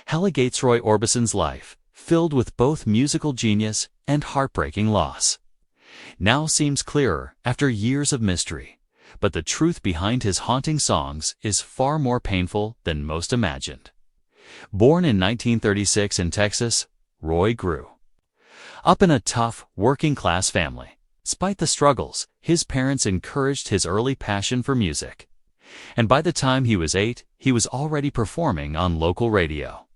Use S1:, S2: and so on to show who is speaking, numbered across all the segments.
S1: Heligates Roy Orbison's life, filled with both musical genius and heartbreaking loss. Now seems clearer after years of mystery, but the truth behind his haunting songs is far more painful than most imagined. Born in 1936 in Texas, Roy grew up in a tough, working-class family. Despite the struggles, his parents encouraged his early passion for music. And by the time he was 8, he was already performing on local radio.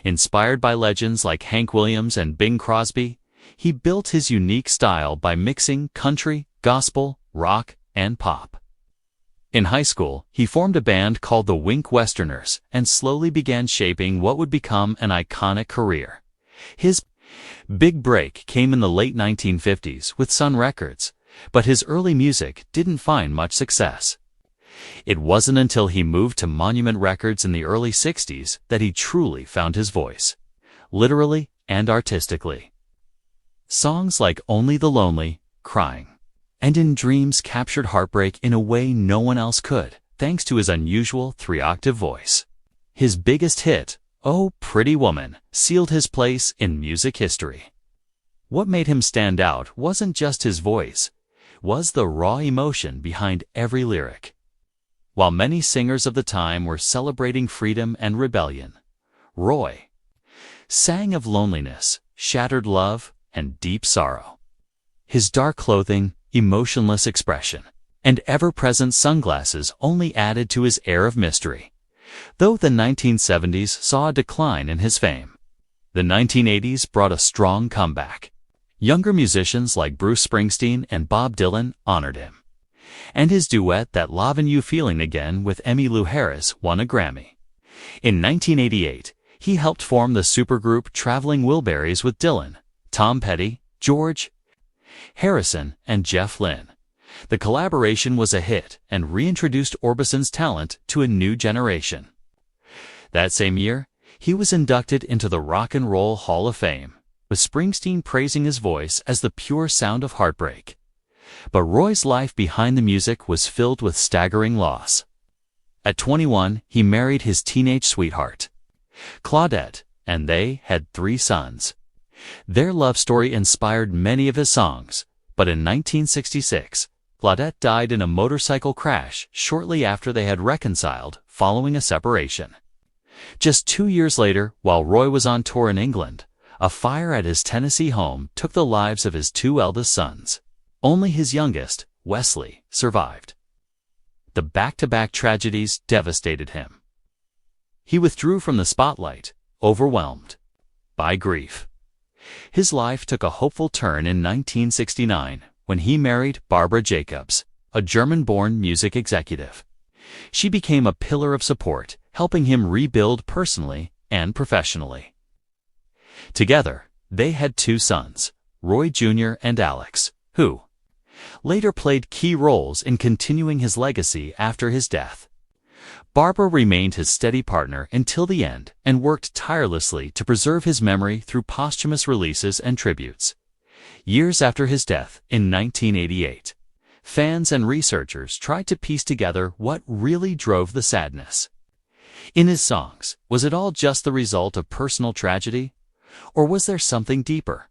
S1: Inspired by legends like Hank Williams and Bing Crosby, he built his unique style by mixing country, gospel, rock, and pop. In high school, he formed a band called the Wink Westerners and slowly began shaping what would become an iconic career. His big break came in the late 1950s with Sun Records, but his early music didn't find much success. It wasn't until he moved to Monument Records in the early 60s that he truly found his voice, literally and artistically. Songs like Only the Lonely, Crying, and In Dreams captured heartbreak in a way no one else could, thanks to his unusual 3-octave voice. His biggest hit, Oh, Pretty Woman, sealed his place in music history. What made him stand out wasn't just his voice, it was the raw emotion behind every lyric. While many singers of the time were celebrating freedom and rebellion, Roy sang of loneliness, shattered love, and deep sorrow. His dark clothing, emotionless expression, and ever-present sunglasses only added to his air of mystery. Though the 1970s saw a decline in his fame, the 1980s brought a strong comeback. Younger musicians like Bruce Springsteen and Bob Dylan honored him. And his duet That Lovin' You Feeling Again with Emmylou Harris won a Grammy. In 1988, he helped form the supergroup Traveling Wilburys with Dylan, Tom Petty, George Harrison, and Jeff Lynne. The collaboration was a hit and reintroduced Orbison's talent to a new generation. That same year, he was inducted into the Rock and Roll Hall of Fame, with Springsteen praising his voice as the pure sound of heartbreak. But Roy's life behind the music was filled with staggering loss. At 21, he married his teenage sweetheart, Claudette, and they had 3 sons. Their love story inspired many of his songs, but in 1966, Claudette died in a motorcycle crash shortly after they had reconciled following a separation. Just 2 years later, while Roy was on tour in England, a fire at his Tennessee home took the lives of his 2 eldest sons. Only his youngest, Wesley, survived. The back-to-back tragedies devastated him. He withdrew from the spotlight, overwhelmed by grief. His life took a hopeful turn in 1969 when he married Barbara Jacobs, a German-born music executive. She became a pillar of support, helping him rebuild personally and professionally. Together, they had 2 sons, Roy Jr. and Alex, who later played key roles in continuing his legacy after his death. Barbara remained his steady partner until the end and worked tirelessly to preserve his memory through posthumous releases and tributes. Years after his death in 1988, fans and researchers tried to piece together what really drove the sadness. In his songs, was it all just the result of personal tragedy, or was there something deeper?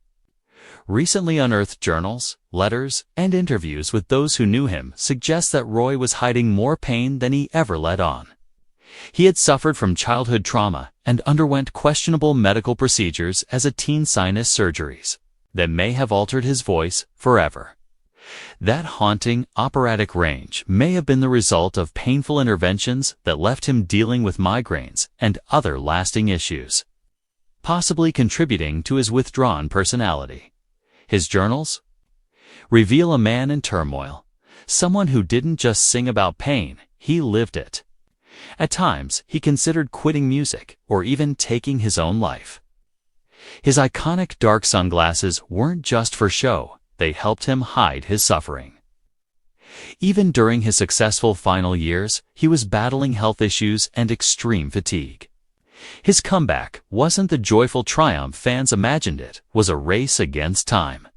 S1: Recently unearthed journals, letters, and interviews with those who knew him suggest that Roy was hiding more pain than he ever let on. He had suffered from childhood trauma and underwent questionable medical procedures as a teen, sinus surgeries that may have altered his voice forever. That haunting, operatic range may have been the result of painful interventions that left him dealing with migraines and other lasting issues, possibly contributing to his withdrawn personality. His journals reveal a man in turmoil, someone who didn't just sing about pain, he lived it. At times, he considered quitting music or even taking his own life. His iconic dark sunglasses weren't just for show, they helped him hide his suffering. Even during his successful final years, he was battling health issues and extreme fatigue. His comeback wasn't the joyful triumph fans imagined, it was a race against time.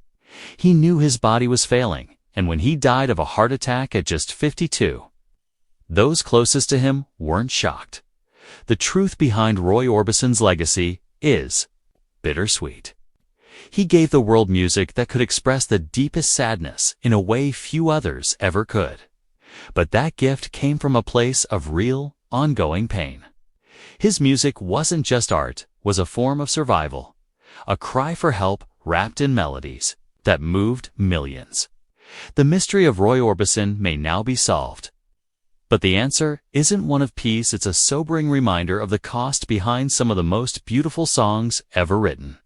S1: He knew his body was failing, and when he died of a heart attack at just 52, those closest to him weren't shocked. The truth behind Roy Orbison's legacy is bittersweet. He gave the world music that could express the deepest sadness in a way few others ever could. But that gift came from a place of real, ongoing pain. His music wasn't just art, was a form of survival, a cry for help wrapped in melodies that moved millions. The mystery of Roy Orbison may now be solved. But the answer isn't one of peace, it's a sobering reminder of the cost behind some of the most beautiful songs ever written.